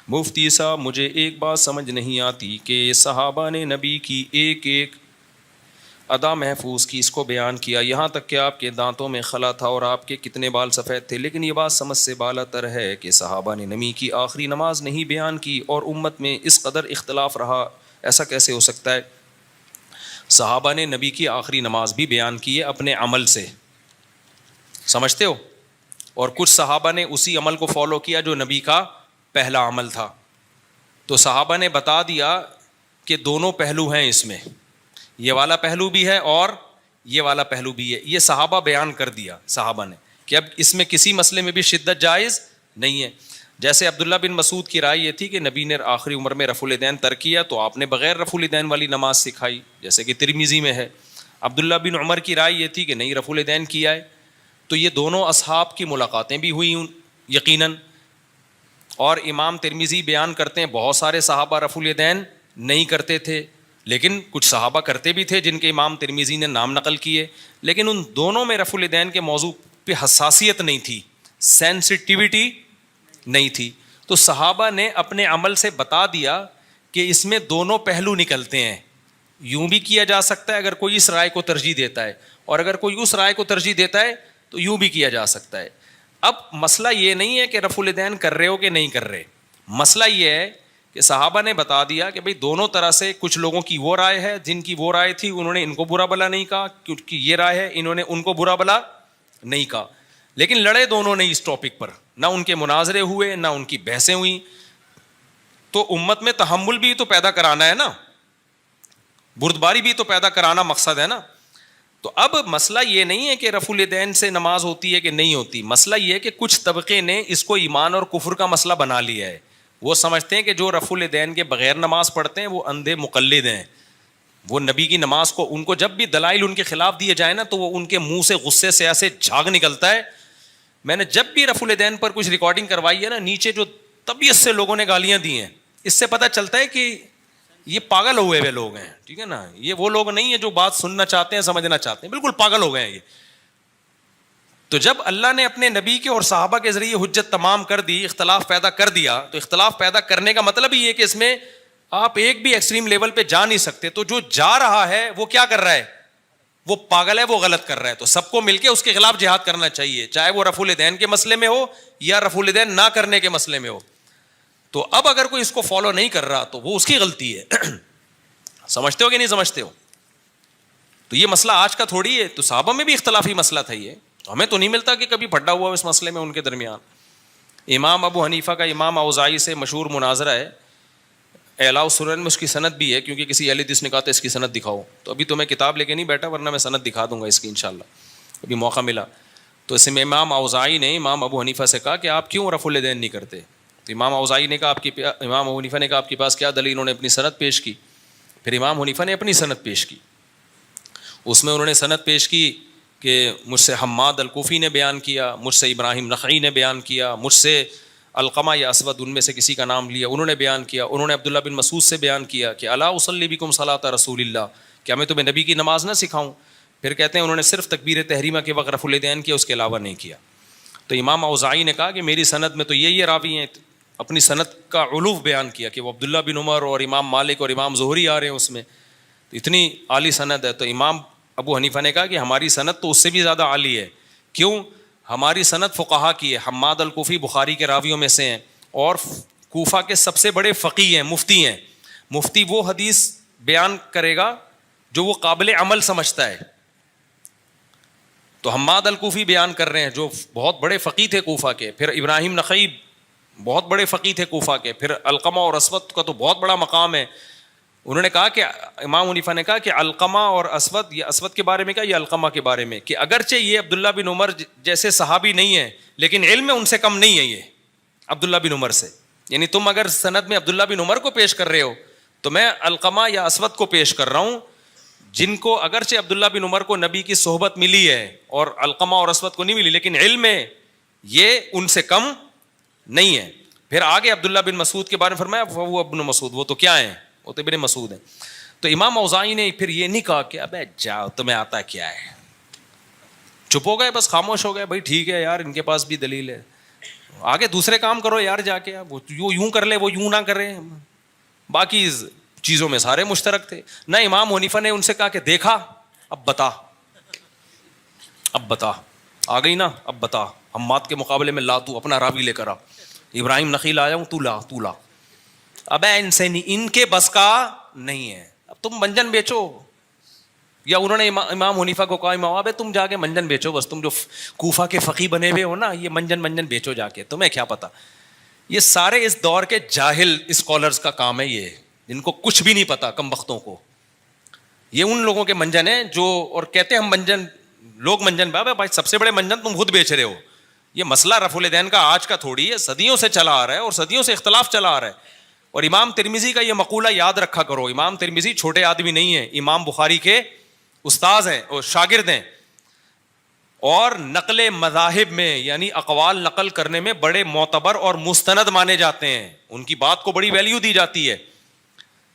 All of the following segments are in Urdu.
مفتی صاحب مجھے ایک بات سمجھ نہیں آتی کہ صحابہ نے نبی کی ایک ایک ادا محفوظ کی، اس کو بیان کیا، یہاں تک کہ آپ کے دانتوں میں خلا تھا اور آپ کے کتنے بال سفید تھے، لیکن یہ بات سمجھ سے بالا تر ہے کہ صحابہ نے نبی کی آخری نماز نہیں بیان کی اور امت میں اس قدر اختلاف رہا، ایسا کیسے ہو سکتا ہے؟ صحابہ نے نبی کی آخری نماز بھی بیان کی ہے اپنے عمل سے، سمجھتے ہو؟ اور کچھ صحابہ نے اسی عمل کو فالو کیا جو نبی کا پہلا عمل تھا. تو صحابہ نے بتا دیا کہ دونوں پہلو ہیں اس میں، یہ والا پہلو بھی ہے اور یہ والا پہلو بھی ہے. یہ صحابہ بیان کر دیا صحابہ نے کہ اب اس میں کسی مسئلے میں بھی شدت جائز نہیں ہے. جیسے عبداللہ بن مسعود کی رائے یہ تھی کہ نبی نے آخری عمر میں رفع الیدین ترک کیا تو آپ نے بغیر رفع الیدین والی نماز سکھائی، جیسے کہ ترمذی میں ہے. عبداللہ بن عمر کی رائے یہ تھی کہ نہیں، رفع الیدین کیا ہے. تو یہ دونوں اصحاب کی ملاقاتیں بھی ہوئی یقیناً. اور امام ترمذی بیان کرتے ہیں بہت سارے صحابہ رفع الیدین نہیں کرتے تھے، لیکن کچھ صحابہ کرتے بھی تھے جن کے امام ترمذی نے نام نقل کیے، لیکن ان دونوں میں رفع الیدین کے موضوع پہ حساسیت نہیں تھی، سینسٹیوٹی نہیں تھی. تو صحابہ نے اپنے عمل سے بتا دیا کہ اس میں دونوں پہلو نکلتے ہیں. یوں بھی کیا جا سکتا ہے اگر کوئی اس رائے کو ترجیح دیتا ہے، اور اگر کوئی اس رائے کو ترجیح دیتا ہے تو یوں بھی کیا جا سکتا ہے. اب مسئلہ یہ نہیں ہے کہ رفع الیدین کر رہے ہو کہ نہیں کر رہے، مسئلہ یہ ہے کہ صحابہ نے بتا دیا کہ بھئی دونوں طرح سے، کچھ لوگوں کی وہ رائے ہے جن کی وہ رائے تھی، انہوں نے ان کو برا بلا نہیں کہا، کیونکہ یہ رائے ہے انہوں نے ان کو برا بلا نہیں کہا، لیکن لڑے دونوں نہیں اس ٹاپک پر، نہ ان کے مناظرے ہوئے نہ ان کی بحثیں ہوئیں. تو امت میں تحمل بھی تو پیدا کرانا ہے نا، بردباری بھی تو پیدا کرانا مقصد ہے نا. تو اب مسئلہ یہ نہیں ہے کہ رفع الیدین سے نماز ہوتی ہے کہ نہیں ہوتی، مسئلہ یہ ہے کہ کچھ طبقے نے اس کو ایمان اور کفر کا مسئلہ بنا لیا ہے. وہ سمجھتے ہیں کہ جو رفع الیدین کے بغیر نماز پڑھتے ہیں وہ اندھے مقلد ہیں، وہ نبی کی نماز کو، ان کو جب بھی دلائل ان کے خلاف دیے جائیں نا تو وہ ان کے منہ سے غصے سے ایسے جھاگ نکلتا ہے. میں نے جب بھی رفع الیدین پر کچھ ریکارڈنگ کروائی ہے نا، نیچے جو طبیعت سے لوگوں نے گالیاں دی ہیں، اس سے پتہ چلتا ہے کہ یہ پاگل ہوئے ہوئے لوگ ہیں، ٹھیک ہے نا. یہ وہ لوگ نہیں ہیں جو بات سننا چاہتے ہیں، سمجھنا چاہتے ہیں، بالکل پاگل ہو گئے ہیں یہ. تو جب اللہ نے اپنے نبی کے اور صحابہ کے ذریعے حجت تمام کر دی، اختلاف پیدا کر دیا، تو اختلاف پیدا کرنے کا مطلب ہی یہ کہ اس میں آپ ایک بھی ایکسٹریم لیول پہ جا نہیں سکتے. تو جو جا رہا ہے وہ کیا کر رہا ہے؟ وہ پاگل ہے، وہ غلط کر رہا ہے. تو سب کو مل کے اس کے خلاف جہاد کرنا چاہیے، چاہے وہ رفع الیدین کے مسئلے میں ہو یا رفع الیدین نہ کرنے کے مسئلے میں ہو. تو اب اگر کوئی اس کو فالو نہیں کر رہا تو وہ اس کی غلطی ہے. سمجھتے ہو کہ نہیں سمجھتے ہو؟ تو یہ مسئلہ آج کا تھوڑی ہے، تو صحابہ میں بھی اختلافی مسئلہ تھا یہ، ہمیں تو نہیں ملتا کہ کبھی پھڈا ہوا اس مسئلے میں ان کے درمیان. امام ابو حنیفہ کا امام اوزاعی سے مشہور مناظرہ ہے، اعلاء السنن میں اس کی سند بھی ہے، کیونکہ کسی اہل حدیث نے کہا تھا اس کی سند دکھاؤ، تو ابھی تو میں کتاب لے کے نہیں بیٹھا، ورنہ میں سند دکھا دوں گا اس کی انشاءاللہ، ابھی موقع ملا. تو اس میں امام اوزاعی نے امام ابو حنیفہ سے کہا کہ آپ کیوں رفع الیدین نہیں کرتے؟ تو امام اوزاعی نے کہا امام ابو حنیفہ نے کہا آپ کے پاس کیا دلیل؟ انہوں نے اپنی سند پیش کی. پھر امام حنیفہ نے اپنی سند پیش کی، اس میں انہوں نے سند پیش کی کہ مجھ سے حماد الکوفی نے بیان کیا، مجھ سے ابراہیم نخعی نے بیان کیا، مجھ سے علقمہ یا اسود ان میں سے کسی کا نام لیا، انہوں نے بیان کیا. انہوں نے عبداللہ بن مسعود سے بیان کیا کہ الا اصلی بکم صلاۃ رسول اللہ، کیا میں تمہیں نبی کی نماز نہ سکھاؤں؟ پھر کہتے ہیں انہوں نے صرف تکبیر تحریمہ کے وقت رفع الیدین کیا، اس کے علاوہ نہیں کیا. تو امام اوزاعی نے کہا کہ میری سند میں تو یہ راوی ہیں، اپنی سند کا علوف بیان کیا کہ وہ عبداللہ بن عمر اور امام مالک اور امام زہری آ رہے ہیں اس میں، تو اتنی عالی سند ہے. تو امام ابو حنیفہ نے کہا کہ ہماری سند تو اس سے بھی زیادہ عالی ہے. کیوں؟ ہماری سند فقہا کی ہے، حماد الکوفی بخاری کے راویوں میں سے ہیں اور کوفہ کے سب سے بڑے فقیہ ہیں، مفتی ہیں. مفتی وہ حدیث بیان کرے گا جو وہ قابل عمل سمجھتا ہے. تو حماد الکوفی بیان کر رہے ہیں جو بہت بڑے فقیہ تھے کوفہ کے. پھر ابراہیم نخعی بہت بڑے فقیہ تھے کوفہ کے. پھر علقمہ اور اسود کا تو بہت بڑا مقام ہے. انہوں نے کہا کہ امام حنیفہ نے کہا کہ علقمہ اور اسود، یہ اسود کے بارے میں کہا، یہ علقمہ کے بارے میں، کہ اگرچہ یہ عبداللہ بن عمر جیسے صحابی نہیں ہے لیکن علم میں ان سے کم نہیں ہے یہ عبداللہ بن عمر سے. یعنی تم اگر سند میں عبداللہ بن عمر کو پیش کر رہے ہو تو میں علقمہ یا اسود کو پیش کر رہا ہوں، جن کو اگرچہ عبداللہ بن عمر کو نبی کی صحبت ملی ہے اور علقمہ اور اسود کو نہیں ملی، لیکن علم میں یہ ان سے کم نہیں ہے. پھر آگے عبداللہ بن مسعود کے بارے میں فرمایا وہ ابن مسعود، وہ تو کیا ہیں، وہ تو ابن مسعود ہیں. تو امام اوزاعی نے پھر یہ نہیں کہا کہ ابے جاؤ تمہیں آتا کیا ہے، چپ ہو گئے، بس خاموش ہو گئے، بھائی ٹھیک ہے یار ان کے پاس بھی دلیل ہے. آگے دوسرے کام کرو یار جا کے, وہ یوں کر لے وہ یوں نہ کرے, باقی چیزوں میں سارے مشترک تھے. نہ امام حنیفہ نے ان سے کہا کہ دیکھا اب بتا, آ گئی نا اب بتا, حماد کے مقابلے میں لا تو اپنا راوی لے کر آ, ابراہیم نخیل آیا ہوں تو لا. اب ان سے نہیں, ان کے بس کا نہیں ہے, اب تم منجن بیچو. یا انہوں نے امام حنیفہ کو کہا امام ابے تم جا کے منجن بیچو, بس تم جو کوفہ کے فقیہ بنے ہوئے ہو نا, یہ منجن بیچو جا کے, تمہیں کیا پتا. یہ سارے اس دور کے جاہل اسکالرز کا کام ہے, یہ جن کو کچھ بھی نہیں پتا, کم بختوں کو. یہ ان لوگوں کے منجن ہیں جو, اور کہتے ہیں ہم منجن, لوگ منجن, بھائی سب سے بڑے منجن تم خود بیچ رہے ہو. یہ مسئلہ رفع الیدین کا آج کا تھوڑی ہے, صدیوں سے چلا آ رہا ہے اور صدیوں سے اختلاف چلا آ رہا ہے. اور امام ترمذی کا یہ مقولہ یاد رکھا کرو, امام ترمذی چھوٹے آدمی نہیں ہیں, امام بخاری کے استاذ ہیں اور شاگرد ہیں, اور نقل مذاہب میں یعنی اقوال نقل کرنے میں بڑے معتبر اور مستند مانے جاتے ہیں, ان کی بات کو بڑی ویلیو دی جاتی ہے.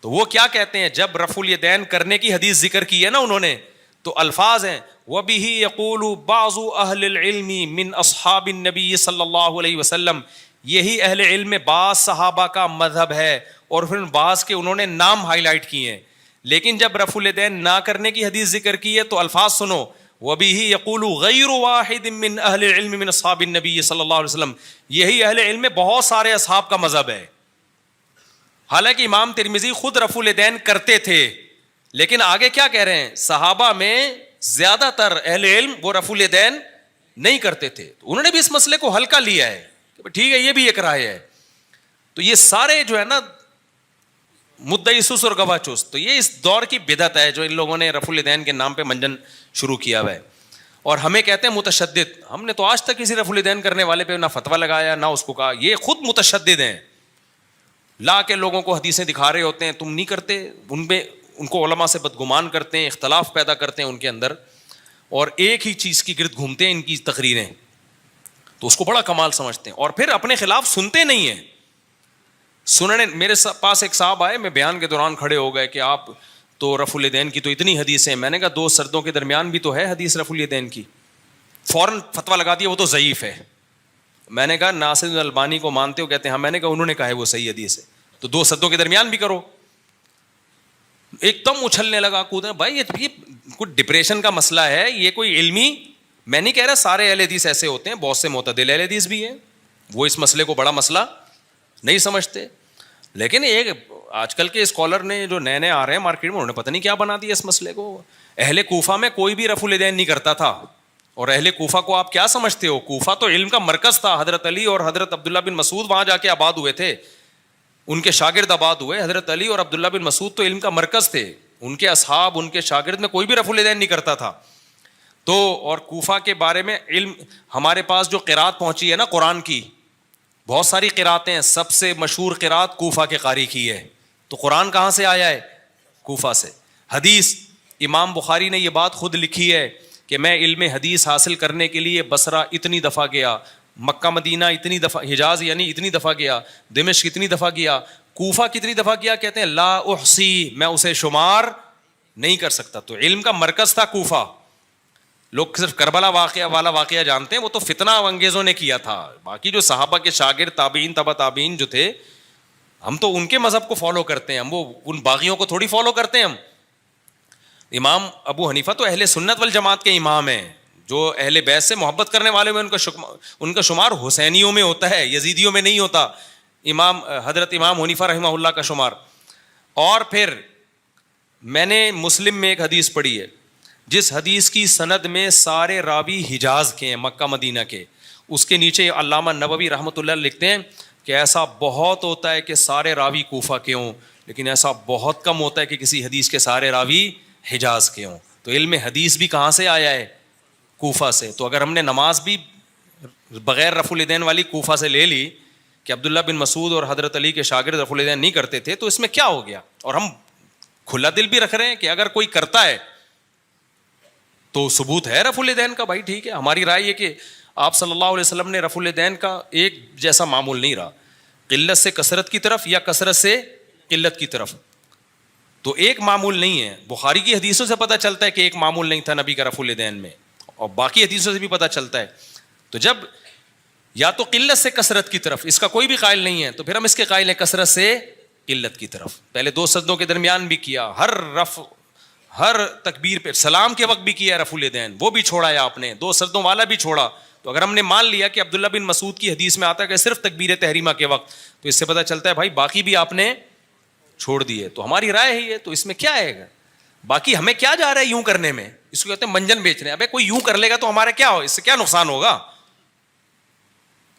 تو وہ کیا کہتے ہیں, جب رفع الیدین کرنے کی حدیث ذکر کی ہے نا انہوں نے, تو الفاظ ہیں وَبِهِ يَقُولُ بَعْضُ أَهْلِ الْعِلْمِ مِنْ أَصْحَابِ النَّبِيِّ صلی اللہ علیہ وسلم, یہی اہل علم میں بعض صحابہ کا مذہب ہے, اور پھر بعض کے انہوں نے نام ہائی لائٹ کیے ہیں. لیکن جب رفع الیدین نہ کرنے کی حدیث ذکر کی ہے تو الفاظ سنو, وَبِهِ يَقُولُ غَيْرُ وَاحِدٍ مِّنْ أَهْلِ الْعِلْمِ مِنْ أَصْحَابِ النَّبِيِّ صلی اللہ علیہ وسلم, یہی اہل علم میں بہت سارے اصحاب کا مذہب ہے. حالانکہ امام ترمذی خود رفع الیدین کرتے تھے, لیکن آگے کیا کہہ رہے ہیں, صحابہ میں زیادہ تر اہل علم وہ رفع الیدین نہیں کرتے تھے. انہوں نے بھی اس مسئلے کو ہلکا لیا ہے, ٹھیک ہے یہ بھی ایک رائے ہے. تو یہ سارے جو ہے نا مدعی سس اور گواہ چست, تو یہ اس دور کی بدعت ہے جو ان لوگوں نے رفع الیدین کے نام پہ منجن شروع کیا ہوا ہے. اور ہمیں کہتے ہیں متشدد, ہم نے تو آج تک کسی رفع الیدین کرنے والے پہ نہ فتویٰ لگایا نہ اس کو کہا. یہ خود متشدد ہیں, لا کے لوگوں کو حدیثیں دکھا رہے ہوتے ہیں, تم نہیں کرتے, ان کو علماء سے بدگمان کرتے ہیں, اختلاف پیدا کرتے ہیں ان کے اندر, اور ایک ہی چیز کی گرد گھومتے ہیں ان کی تقریریں, تو اس کو بڑا کمال سمجھتے ہیں, اور پھر اپنے خلاف سنتے نہیں ہیں. سننے میرے پاس ایک صاحب آئے, میں بیان کے دوران کھڑے ہو گئے کہ آپ تو رفع الیدین کی تو اتنی حدیثیں, میں نے کہا دو سردوں کے درمیان بھی تو ہے حدیث رفع الیدین کی. فوراً فتویٰ لگا دیا وہ تو ضعیف ہے. میں نے کہا ناصر البانی کو مانتے ہو, کہتے ہیں ہاں. میں نے کہا انہوں نے کہا ہے وہ صحیح حدیث ہے, تو دو سدوں کے درمیان بھی کرو. ایک دم اچھلنے لگا, کودنے, بھائی یہ کوئی ڈپریشن کا مسئلہ ہے, یہ کوئی علمی, میں نہیں کہہ رہا سارے اہل حدیث ایسے ہوتے ہیں, بہت سے معتدل اہل حدیث بھی ہیں, وہ اس مسئلے کو بڑا مسئلہ نہیں سمجھتے. لیکن ایک آج کل کے اسکالر نے جو نئے آ رہے ہیں مارکیٹ میں, انہوں نے پتہ نہیں کیا بنا دیا اس مسئلے کو. اہل کوفہ میں کوئی بھی رفع الیدین نہیں کرتا تھا, اور اہل کوفہ کو آپ کیا سمجھتے ہو, کوفہ تو علم کا مرکز تھا. حضرت علی اور حضرت عبداللہ بن مسعود وہاں جا کے آباد ہوئے تھے, ان کے شاگرد آباد ہوئے. حضرت علی اور عبداللہ بن مسعود تو علم کا مرکز تھے, ان کے اصحاب ان کے شاگرد میں کوئی بھی رفع الیدین نہیں کرتا تھا. تو اور کوفہ کے بارے میں علم, ہمارے پاس جو قرات پہنچی ہے نا قرآن کی, بہت ساری قراتیں ہیں, سب سے مشہور قرات کوفہ کے قاری کی ہے. تو قرآن کہاں سے آیا ہے, کوفہ سے. حدیث امام بخاری نے یہ بات خود لکھی ہے کہ میں علم حدیث حاصل کرنے کے لیے بصرہ اتنی دفعہ گیا, مکہ مدینہ اتنی دفعہ, حجاز یعنی اتنی دفعہ گیا, دمشق اتنی دفعہ گیا, کوفہ کتنی دفعہ گیا, کہتے ہیں لا احصی, میں اسے شمار نہیں کر سکتا. تو علم کا مرکز تھا کوفہ. لوگ صرف کربلا والا واقعہ جانتے ہیں, وہ تو فتنہ انگیزوں نے کیا تھا. باقی جو صحابہ کے شاگرد تابعین تبع تابعین جو تھے, ہم تو ان کے مذہب کو فالو کرتے ہیں, ہم وہ ان باغیوں کو تھوڑی فالو کرتے ہیں. ہم امام ابو حنیفہ تو اہل سنت والجماعت کے امام ہیں, جو اہل بیت سے محبت کرنے والے میں ان کا شمار حسینیوں میں ہوتا ہے, یزیدیوں میں نہیں ہوتا. حضرت امام حنیفہ رحمہ اللہ کا شمار. اور پھر میں نے مسلم میں ایک حدیث پڑھی ہے, جس حدیث کی سند میں سارے راوی حجاز کے ہیں, مکہ مدینہ کے. اس کے نیچے علامہ نووی رحمۃ اللہ لکھتے ہیں کہ ایسا بہت ہوتا ہے کہ سارے راوی کوفہ کے ہوں, لیکن ایسا بہت کم ہوتا ہے کہ کسی حدیث کے سارے راوی حجاز کے ہوں. تو علم حدیث بھی کہاں سے آیا ہے, کوفہ سے. تو اگر ہم نے نماز بھی بغیر رفع الیدین والی کوفہ سے لے لی کہ عبداللہ بن مسعود اور حضرت علی کے شاگرد رفع الیدین نہیں کرتے تھے, تو اس میں کیا ہو گیا. اور ہم کھلا دل بھی رکھ رہے ہیں کہ اگر کوئی کرتا ہے تو ثبوت ہے رفع الیدین کا. بھائی ٹھیک ہے, ہماری رائے یہ کہ آپ صلی اللہ علیہ وسلم نے رفع الیدین کا ایک جیسا معمول نہیں رہا, قلت سے کثرت کی طرف یا کثرت سے قلت کی طرف. تو ایک معمول نہیں ہے. بخاری کی حدیثوں سے پتہ چلتا ہے کہ ایک معمول نہیں تھا نبی کا رفع الیدین میں, اور باقی حدیثوں سے بھی پتہ چلتا ہے. تو جب یا تو قلت سے کثرت کی طرف، اس کا کوئی بھی قائل نہیں ہے تو پھر ہم اس کے قائل ہیں کثرت سے قلت کی طرف. پہلے 2 سجدوں کے درمیان بھی کیا، ہر تکبیر پہ سلام کے وقت بھی کیا رفع الیدین، وہ بھی چھوڑا ہے آپ نے، 2 سجدوں والا بھی چھوڑا. تو اگر ہم نے مان لیا کہ عبداللہ بن مسعود کی حدیث میں آتا ہے کہ صرف تکبیر تحریمہ کے وقت، تو اس سے پتہ چلتا ہے بھائی باقی بھی آپ نے چھوڑ دیے. تو ہماری رائے ہی ہے، تو اس میں کیا ہے، باقی ہمیں کیا جا رہا ہے یوں کرنے میں، اس کو کہتے ہیں منجن بیچ رہے ہیں. ابے کوئی یوں کر لے گا تو ہمارا کیا ہو، اس سے کیا نقصان ہوگا؟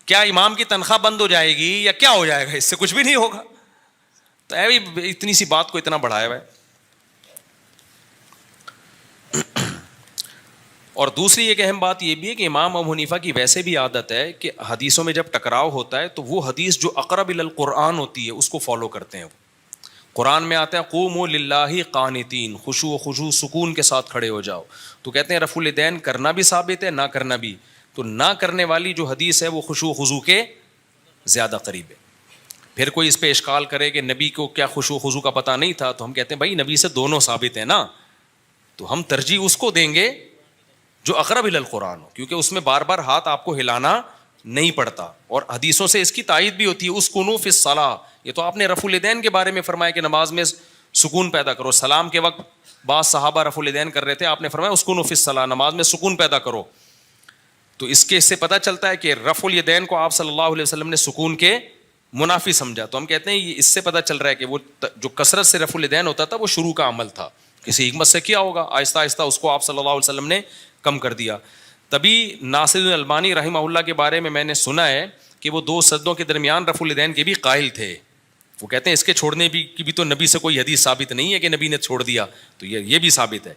کیا امام کی تنخواہ بند ہو جائے گی یا کیا ہو جائے گا؟ اس سے کچھ بھی نہیں ہوگا. تو اتنی سی بات کو اتنا بڑھایا ہوا ہے. اور دوسری ایک اہم بات یہ بھی ہے کہ امام ابو حنیفہ کی ویسے بھی عادت ہے کہ حدیثوں میں جب ٹکراؤ ہوتا ہے تو وہ حدیث جو اقرب الی القرآن ہوتی ہے اس کو فالو کرتے ہیں. قرآن میں آتا ہے قوموا للہ قانتین، خشوع و خضوع سکون کے ساتھ کھڑے ہو جاؤ. تو کہتے ہیں رفع الیدین کرنا بھی ثابت ہے، نہ کرنا بھی. تو نہ کرنے والی جو حدیث ہے وہ خشوع و خضوع کے زیادہ قریب ہے. پھر کوئی اس پہ اشکال کرے کہ نبی کو کیا خشوع و خضوع کا پتہ نہیں تھا، تو ہم کہتے ہیں بھائی نبی سے دونوں ثابت ہیں نا، تو ہم ترجیح اس کو دیں گے جو اقرب الی القرآن ہو، کیونکہ اس میں بار بار ہاتھ آپ کو ہلانا نہیں پڑتا. اور حدیثوں سے اس کی تائید بھی ہوتی ہے، اسکنوا فی الصلاۃ. یہ تو آپ نے رفع الیدین کے بارے میں فرمایا کہ نماز میں سکون پیدا کرو. سلام کے وقت بعض صحابہ رفع الیدین کر رہے تھے، آپ نے فرمایا اسکنوا فی الصلاۃ، نماز میں سکون پیدا کرو. تو اس سے پتہ چلتا ہے کہ رفع الیدین کو آپ صلی اللہ علیہ وسلم نے سکون کے منافی سمجھا. تو ہم کہتے ہیں یہ اس سے پتہ چل رہا ہے کہ وہ جو کثرت سے رفع الیدین ہوتا تھا وہ شروع کا عمل تھا، کسی حکمت سے کیا ہوگا، آہستہ آہستہ اس کو آپ صلی اللہ علیہ وسلم نے کم کر دیا. تبھی ناصر الالبانی رحمہ اللہ کے بارے میں نے سنا ہے کہ وہ 2 سجدوں کے درمیان رفع الیدین کے بھی قائل تھے. وہ کہتے ہیں اس کے چھوڑنے کی بھی تو نبی سے کوئی حدیث ثابت نہیں ہے کہ نبی نے چھوڑ دیا، تو یہ بھی ثابت ہے.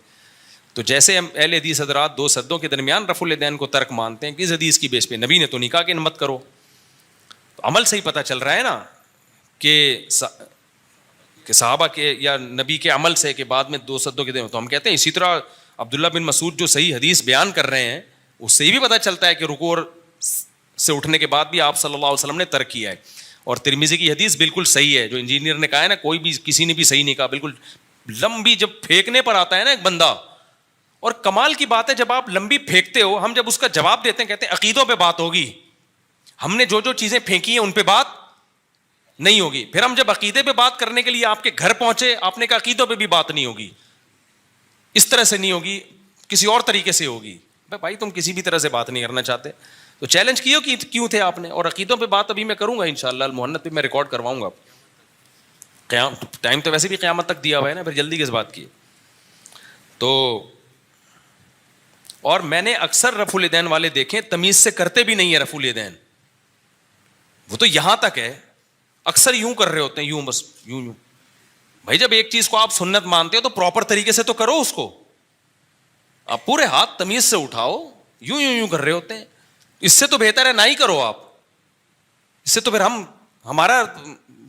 تو جیسے ہم اہل حدیث حضرات 2 سجدوں کے درمیان رفع الیدین کو ترک مانتے ہیں، کس حدیث کی بیس پہ؟ نبی نے تو نہیں کہا کہ مت کرو. تو عمل سے ہی پتہ چل رہا ہے نا کہ صحابہ کے یا نبی کے عمل سے کہ بعد میں 2 سجدوں کے درمیان. تو ہم کہتے ہیں اسی طرح عبداللہ بن مسعود جو صحیح حدیث بیان کر رہے ہیں اس سے بھی پتہ چلتا ہے کہ رکوع سے اٹھنے کے بعد بھی آپ صلی اللہ علیہ وسلم نے ترک کیا ہے. اور ترمذی کی حدیث بالکل صحیح ہے، جو انجینئر نے کہا ہے نا، کوئی بھی کسی نے بھی صحیح نہیں کہا، بالکل لمبی جب پھینکنے پر آتا ہے نا ایک بندہ، اور کمال کی بات ہے جب آپ لمبی پھینکتے ہو، ہم جب اس کا جواب دیتے ہیں کہتے ہیں عقیدوں پہ بات ہوگی، ہم نے جو چیزیں پھینکی ہیں ان پہ بات نہیں ہوگی. پھر ہم جب عقیدے پہ بات کرنے کے لیے آپ کے گھر پہنچے، آپ نے کہا عقیدوں پہ بھی بات نہیں ہوگی، اس طرح سے نہیں ہوگی، کسی اور طریقے سے ہوگی. بھائی تم کسی بھی طرح سے بات نہیں کرنا چاہتے تو چیلنج کیوں کہ کیوں تھے آپ نے. اور عقیدوں پہ بات ابھی میں کروں گا انشاءاللہ، المحنت پہ میں ریکارڈ کرواؤں گا. ٹائم تو ویسے بھی قیامت تک دیا ہوا ہے نا، پھر جلدی کس بات کی. تو اور میں نے اکثر رفع الیدین والے دیکھیں تمیز سے کرتے بھی نہیں ہے رفع الیدین، وہ تو یہاں تک ہے اکثر یوں کر رہے ہوتے ہیں، یوں بس یوں. بھائی جب ایک چیز کو آپ سنت مانتے ہو تو پراپر طریقے سے تو کرو اس کو، آپ پورے ہاتھ تمیز سے اٹھاؤ، یوں یوں یوں کر رہے ہوتے ہیں. اس سے تو بہتر ہے نہ ہی کرو آپ، اس سے تو پھر ہمارا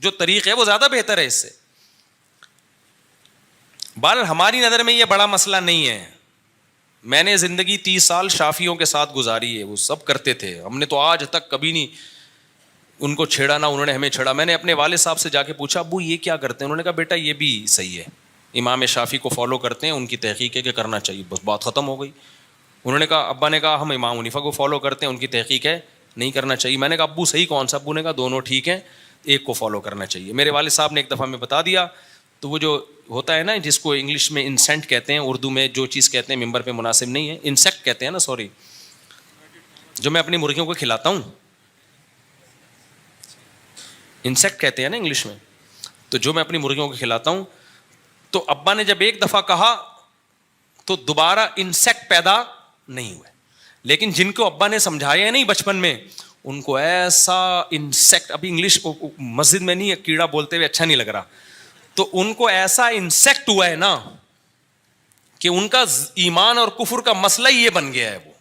جو طریق ہے وہ زیادہ بہتر ہے اس سے. بہرحال ہماری نظر میں یہ بڑا مسئلہ نہیں ہے. میں نے زندگی 30 سال شافیوں کے ساتھ گزاری ہے، وہ سب کرتے تھے، ہم نے تو آج تک کبھی نہیں ان کو چھیڑا نہ انہوں نے ہمیں چھیڑا. میں نے اپنے والد صاحب سے جا کے پوچھا ابو یہ کیا کرتے ہیں؟ انہوں نے کہا بیٹا یہ بھی صحیح ہے، امام شافعی کو فالو کرتے ہیں، ان کی تحقیق ہے کہ کرنا چاہیے، بس بات ختم ہو گئی. انہوں نے کہا ابا نے کہا ہم امام حنیفہ کو فالو کرتے ہیں، ان کی تحقیق ہے نہیں کرنا چاہیے. میں نے کہا ابو صحیح کون سا؟ ابو نے کہا دونوں ٹھیک ہیں، ایک کو فالو کرنا چاہیے. میرے والد صاحب نے ایک دفعہ میں بتا دیا، تو وہ جو ہوتا ہے نا جس کو انگلش میں انسینٹ کہتے ہیں، اردو میں جو چیز کہتے ہیں ممبر پہ مناسب نہیں ہے، انسیکٹ کہتے ہیں نا، سوری، جو میں اپنی مرغیوں کو کھلاتا ہوں انسیکٹ کہتے ہیں نا انگلش میں، تو جو میں اپنی مرغیوں کو کھلاتا ہوں. تو ابا نے جب ایک دفعہ کہا تو دوبارہ انسیکٹ پیدا نہیں ہوئے، لیکن جن کو ابا نے سمجھایا نہیں بچپن میں ان کو ایسا انسیکٹ، ابھی انگلش مسجد میں نہیں کیڑا بولتے ہوئے اچھا نہیں لگ رہا، تو ان کو ایسا انسیکٹ ہوا ہے نا کہ ان کا ایمان اور کفر کا مسئلہ ہی یہ بن گیا ہے، وہ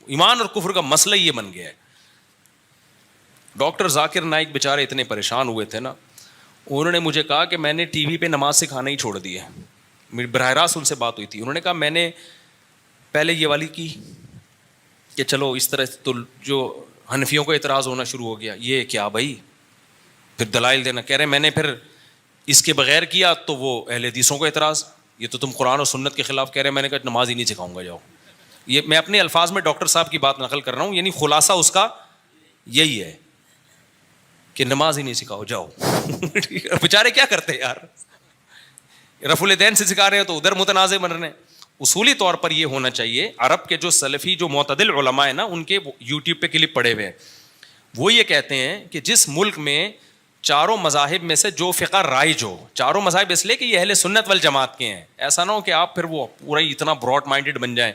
ایمان اور کفر کا مسئلہ ہی یہ بن گیا ہے. ڈاکٹر ذاکر نائک بیچارے اتنے پریشان ہوئے تھے نا، انہوں نے مجھے کہا کہ میں نے ٹی وی پہ نماز سکھانا ہی چھوڑ دی ہے. میری براہ راست ان سے بات ہوئی تھی، انہوں نے کہا میں نے پہلے یہ والی کی کہ چلو اس طرح، تو جو حنفیوں کو اعتراض ہونا شروع ہو گیا، یہ کیا بھائی، پھر دلائل دینا، کہہ رہے میں نے پھر اس کے بغیر کیا تو وہ اہل حدیثوں کو اعتراض، یہ تو تم قرآن و سنت کے خلاف کہہ رہے ہیں. میں نے کہا نماز ہی نہیں سکھاؤں گا، جاؤ. یہ میں اپنے الفاظ میں ڈاکٹر صاحب کی بات نقل کر رہا ہوں، یعنی خلاصہ اس کا یہی ہے کہ نماز ہی نہیں سکھاؤ جاؤ. بیچارے کیا کرتے ہیں یار, رفع الیدین سے سکھا رہے ہیں تو ادھر متنازع بن رہے ہیں. اصولی طور پر یہ ہونا چاہیے, عرب کے جو سلفی جو معتدل علماء ہیں نا, ان کے یوٹیوب پہ کلپ پڑے ہوئے ہیں, وہ یہ کہتے ہیں کہ جس ملک میں چاروں مذاہب میں سے جو فقہ رائج ہو, چاروں مذاہب اس لیے کہ یہ اہل سنت والجماعت کے ہیں, ایسا نہ ہو کہ آپ پھر وہ پورا ہی اتنا براڈ مائنڈڈ بن جائیں,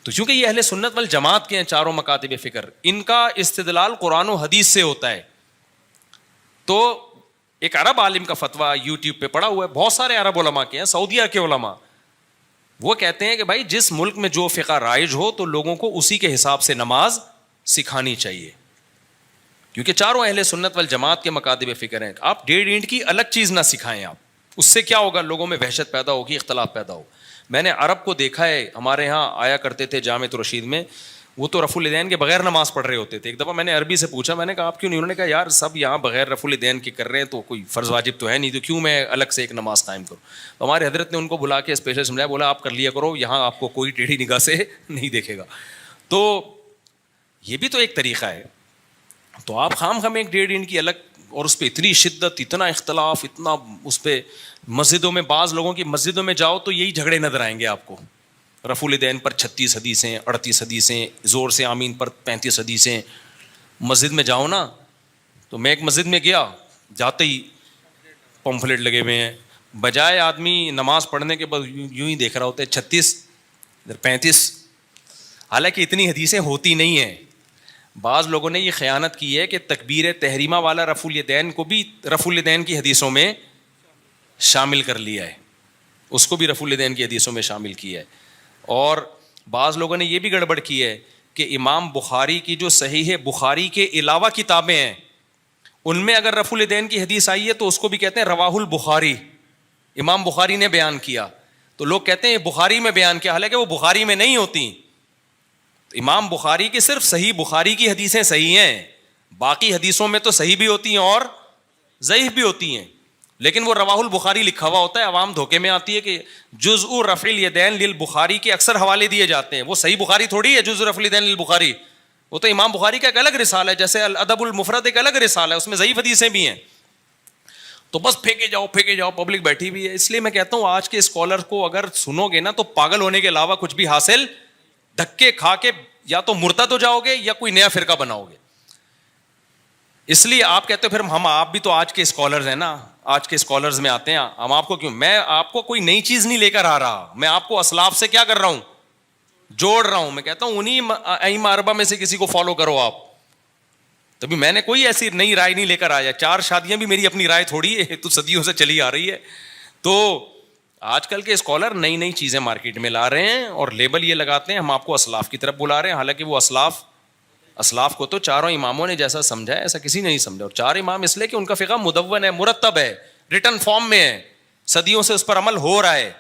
تو چونکہ یہ اہل سنت والجماعت کے ہیں چاروں مکاتب فکر, ان کا استدلال قرآن و حدیث سے ہوتا ہے. تو ایک عرب عالم کا فتویٰ یوٹیوب پہ پڑا ہوا ہے, بہت سارے عرب علماء کے ہیں, سعودیہ کے علماء, وہ کہتے ہیں کہ بھائی جس ملک میں جو فقہ رائج ہو تو لوگوں کو اسی کے حساب سے نماز سکھانی چاہیے, کیونکہ چاروں اہل سنت والجماعت کے مکاتب فکر ہیں. آپ 1.5 اینٹ کی الگ چیز نہ سکھائیں آپ, اس سے کیا ہوگا, لوگوں میں وحشت پیدا ہوگی, اختلاف پیدا ہو. میں نے عرب کو دیکھا ہے, ہمارے یہاں آیا کرتے تھے جامعۃ الرشید میں, وہ تو رفع الیدین کے بغیر نماز پڑھ رہے ہوتے تھے. ایک دفعہ میں نے عربی سے پوچھا, میں نے کہا آپ کیوں نہیں, انہوں نے کہا یار سب یہاں بغیر رفع الیدین کے کر رہے ہیں تو کوئی فرض واجب تو ہے نہیں, تو کیوں میں الگ سے ایک نماز قائم کروں. تو ہمارے حضرت نے ان کو بلا کے اسپیشل سمجھایا, بولا آپ کر لیا کرو, یہاں آپ کو کوئی ٹیڑھی نگاہ سے نہیں دیکھے گا. تو یہ بھی تو ایک طریقہ ہے. تو آپ خام ایک 1.5 اینٹ کی الگ, اور اس پہ اتنی شدت, اتنا اختلاف, اتنا اس پہ, مسجدوں میں بعض لوگوں کی مسجدوں میں جاؤ تو یہی جھگڑے نظر آئیں گے آپ کو, رفع الیدین پر 36 حدیثیں, 38 حدیثیں, زور سے آمین پر 35 حدیثیں. مسجد میں جاؤ نا, تو میں ایک مسجد میں گیا, جاتے ہی پمفلیٹ لگے ہوئے ہیں, بجائے آدمی نماز پڑھنے کے بعد یوں ہی دیکھ رہا ہوتا ہے, 36 ادھر 35, حالانکہ اتنی حدیثیں ہوتی نہیں ہیں. بعض لوگوں نے یہ خیانت کی ہے کہ تکبیر تحریمہ والا رفع الیدین کو بھی رفع الیدین کی حدیثوں میں شامل کر لیا ہے, اس کو بھی رفع الیدین کی حدیثوں میں شامل کیا ہے. اور بعض لوگوں نے یہ بھی گڑبڑ کی ہے کہ امام بخاری کی جو صحیح بخاری کے علاوہ کتابیں ہیں, ان میں اگر رفع الیدین کی حدیث آئی ہے تو اس کو بھی کہتے ہیں رواہ البخاری, امام بخاری نے بیان کیا. تو لوگ کہتے ہیں بخاری میں بیان کیا, حالانکہ وہ بخاری میں نہیں ہوتی. امام بخاری کی صرف صحیح بخاری کی حدیثیں صحیح ہیں, باقی حدیثوں میں تو صحیح بھی ہوتی ہیں اور ضعیف بھی ہوتی ہیں, لیکن وہ رواہ البخاری لکھا ہوا ہوتا ہے. عوام دھوکے میں آتی ہے کہ جزء رفع الیدین للبخاری کے اکثر حوالے دیے جاتے ہیں, وہ صحیح بخاری تھوڑی ہے جزء رفع الیدین للبخاری, وہ تو امام بخاری کا ایک الگ رسالہ ہے, جیسے الادب المفرد ایک الگ رسالہ ہے, اس میں ضعیف حدیثیں بھی ہیں. تو بس پھینکے جاؤ, پبلک بیٹھی ہوئی ہے. اس لیے میں کہتا ہوں آج کے اسکالر کو اگر سنو گے نا تو پاگل ہونے کے علاوہ کچھ بھی حاصل, دھکے کھا کے یا تو مرتد ہو جاؤ گے یا کوئی نیا فرقہ بناؤ گے. اس لیے آپ کہتے ہو پھر آپ بھی تو آج کے اسکالرز ہیں نا, آج کے اسکالرز میں آتے ہیں ہم, آپ کو کیوں, میں آپ کو کوئی نئی چیز نہیں لے کر آ رہا, میں آپ کو اسلاف سے کیا کر رہا ہوں, جوڑ رہا ہوں. میں کہتا ہوں انہیں ائمہ اربعہ میں سے کسی کو فالو کرو آپ. تبھی میں نے کوئی ایسی نئی رائے نہیں لے کر آیا, 4 شادیاں بھی میری اپنی رائے تھوڑی ہے, تو صدیوں سے چلی آ رہی ہے. تو آج کل کے اسکالر نئی چیزیں مارکیٹ میں لا رہے ہیں اور لیبل یہ لگاتے ہیں ہم آپ کو اسلاف کی طرف بلا رہے ہیں, حالانکہ وہ اسلاف کو تو چاروں اماموں نے جیسا سمجھا ہے ایسا کسی نے نہیں سمجھا. اور 4 امام اس لیے کہ ان کا فقہ مدون ہے, مرتب ہے, ریٹن فارم میں ہے, صدیوں سے اس پر عمل ہو رہا ہے.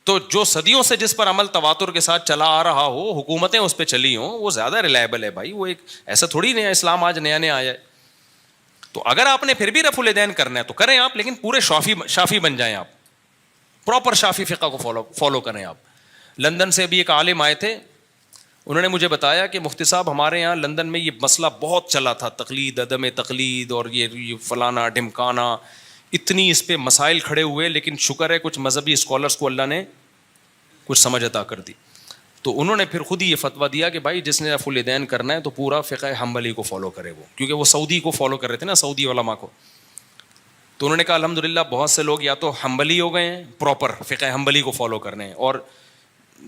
تو جو صدیوں سے جس پر عمل تواتر کے ساتھ چلا آ رہا ہو, حکومتیں اس پہ چلی ہوں, وہ زیادہ ریلائبل ہے بھائی. وہ ایک ایسا تھوڑی نہیں ہے اسلام آج نیا آیا ہے. تو اگر آپ نے پھر بھی رفع الیدین کرنا ہے تو کریں آپ, لیکن پورے شافی بن جائیں آپ, پراپر شافی فقہ کو فالو کریں آپ. لندن سے بھی ایک عالم آئے تھے, انہوں نے مجھے بتایا کہ مفتی صاحب ہمارے یہاں لندن میں یہ مسئلہ بہت چلا تھا, تقلید, عدم تقلید, اور یہ فلانا ڈھمکانا, اتنی اس پہ مسائل کھڑے ہوئے. لیکن شکر ہے کچھ مذہبی اسکالرس کو اللہ نے کچھ سمجھ عطا کر دی. تو انہوں نے پھر خود ہی یہ فتویٰ دیا کہ بھائی جس نے رفع الیدین کرنا ہے تو پورا فقہ حنبلی کو فالو کرے وہ, کیونکہ وہ سعودی کو فالو کر رہے تھے نا, سعودی علماء کو. تو انہوں نے کہا الحمدللہ بہت سے لوگ یا تو حنبلی ہو گئے ہیں, پراپر فقہ حنبلی کو فالو کر رہے ہیں, اور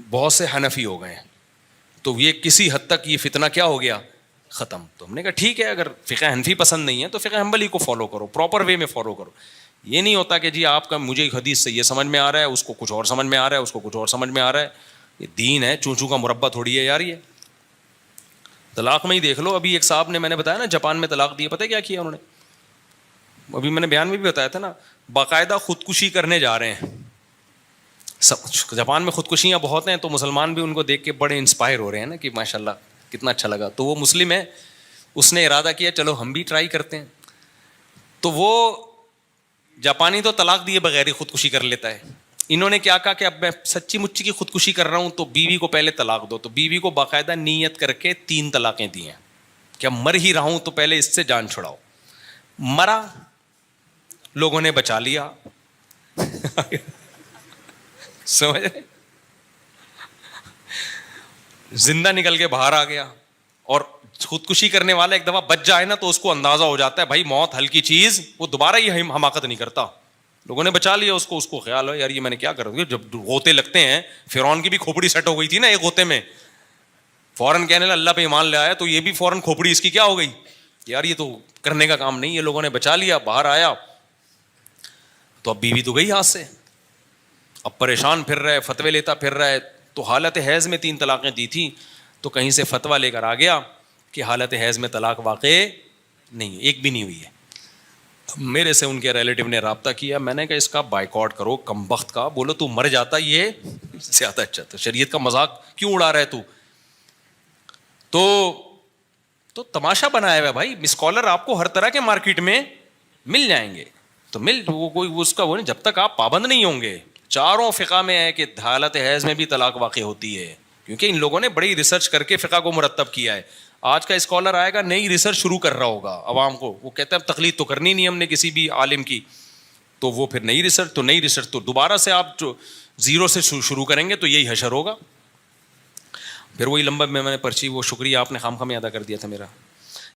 بہت سے حنفی ہو گئے ہیں. تو یہ کسی حد تک یہ فتنہ کیا ہو گیا, ختم. تو ہم نے کہا ٹھیک ہے, اگر فقہ حنفی پسند نہیں ہے تو فقہ حنبلی کو فالو کرو, پراپر وے میں فالو کرو. یہ نہیں ہوتا کہ جی آپ کا مجھے ایک حدیث سے یہ سمجھ میں آ رہا ہے, اس کو کچھ اور سمجھ میں آ رہا ہے, اس کو کچھ اور سمجھ میں آ رہا ہے. یہ دین ہے, چونچوں کا مربع تھوڑی ہے یار. یہ طلاق میں ہی دیکھ لو, ابھی ایک صاحب نے, میں نے بتایا نا جاپان میں طلاق دی, پتہ کیا کیا انہوں نے, ابھی میں نے بیان میں بھی بتایا تھا نا, باقاعدہ خودکشی کرنے جا رہے ہیں. جاپان میں خودکشیاں بہت ہیں, تو مسلمان بھی ان کو دیکھ کے بڑے انسپائر ہو رہے ہیں نا کہ ماشاء اللہ کتنا اچھا لگا. تو وہ مسلم ہے, اس نے ارادہ کیا چلو ہم بھی ٹرائی کرتے ہیں. تو وہ جاپانی تو طلاق دیے بغیر ہی خودکشی کر لیتا ہے. انہوں نے کیا کہا کہ اب میں سچی مچی کی خودکشی کر رہا ہوں, تو بیوی کو پہلے طلاق دو. تو بیوی کو باقاعدہ نیت کر کے 3 طلاقیں دی ہیں, کہ مر ہی رہا ہوں تو پہلے اس سے جان چھڑاؤ. مرا, لوگوں نے بچا لیا. سمجھ رہے, زندہ نکل کے باہر آ گیا. اور خودکشی کرنے والا ایک دفعہ بچ جائے نا تو اس کو اندازہ ہو جاتا ہے بھائی موت ہلکی چیز, وہ دوبارہ یہ حماقت نہیں کرتا. لوگوں نے بچا لیا اس کو خیال ہو یار یہ میں نے کیا کر دیا. جب غوطے لگتے ہیں, فرعون کی بھی کھوپڑی سیٹ ہو گئی تھی نا ایک غوطے میں, فوراً کہنے لگا اللہ پہ ایمان لے آیا, تو یہ بھی فوراً کھوپڑی اس کی کیا ہو گئی, یار یہ تو کرنے کا کام نہیں. یہ لوگوں نے بچا لیا, باہر آیا, تو اب بیوی تو گئی ہاتھ سے, اب پریشان پھر رہا ہے, فتوے لیتا پھر رہا ہے. تو حالت حیض میں 3 طلاقیں دی تھی, تو کہیں سے فتویٰ لے کر آ گیا کہ حالت حیض میں طلاق واقع نہیں, ایک بھی نہیں ہوئی ہے. میرے سے ان کے ریلیٹیو نے رابطہ کیا, میں نے کہا اس کا بائیکاٹ کرو کمبخت کا, بولو تو مر جاتا یہ زیادہ اچھا تھا, شریعت کا مذاق کیوں اڑا رہا ہے تو تماشا بنایا ہوا ہے بھائی. اسکالر آپ کو ہر طرح کے مارکیٹ میں مل جائیں گے, تو کوئی اس کا وہ نہیں, جب تک آپ پابند نہیں ہوں گے. چاروں فقہ میں ہے کہ حالت حیض میں بھی طلاق واقع ہوتی ہے, کیونکہ ان لوگوں نے بڑی ریسرچ کر کے فقہ کو مرتب کیا ہے. آج کا اسکالر آئے گا نئی ریسرچ شروع کر رہا ہوگا عوام کو, وہ کہتا ہے اب تقلید تو کرنی نہیں ہم نے کسی بھی عالم کی, تو وہ پھر نئی ریسرچ تو دوبارہ سے آپ جو زیرو سے شروع کریں گے تو یہی حشر ہوگا. پھر وہی لمبا میں نے پرچی, وہ شکریہ آپ نے خام خواہ ادا کر دیا تھا میرا.